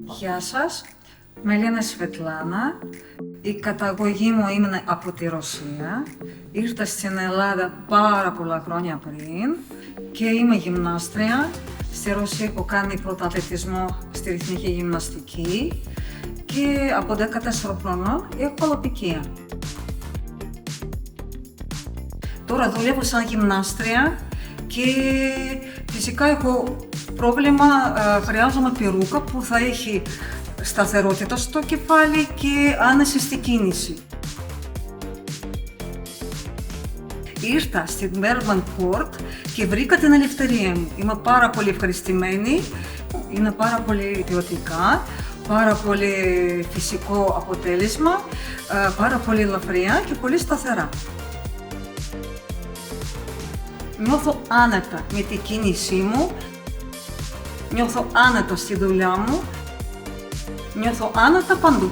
Γεια σας, με λένε Σβετλάνα. Η καταγωγή μου είναι από τη Ρωσία. Ήρθα στην Ελλάδα πάρα πολλά χρόνια πριν και είμαι γυμνάστρια. Στη Ρωσία έχω κάνει πρωταθλητισμό στη ρυθμική γυμναστική και από 14 χρονών έχω αλοπικία. Τώρα δουλεύω σαν γυμνάστρια και φυσικά έχω πρόβλημα, χρειάζομαι περούκα που θα έχει σταθερότητα στο κεφάλι και άνεση στην κίνηση. Ήρθα στην Melbourne Port και βρήκα την ελευθερία μου. Είμαι πάρα πολύ ευχαριστημένη, είναι πάρα πολύ ποιοτικά, πάρα πολύ φυσικό αποτέλεσμα, πάρα πολύ ελαφριά και πολύ σταθερά. Νιώθω άνετα με την κίνησή μου, νιώθω άνετα στη δουλειά μου, νιώθω άνετα παντού.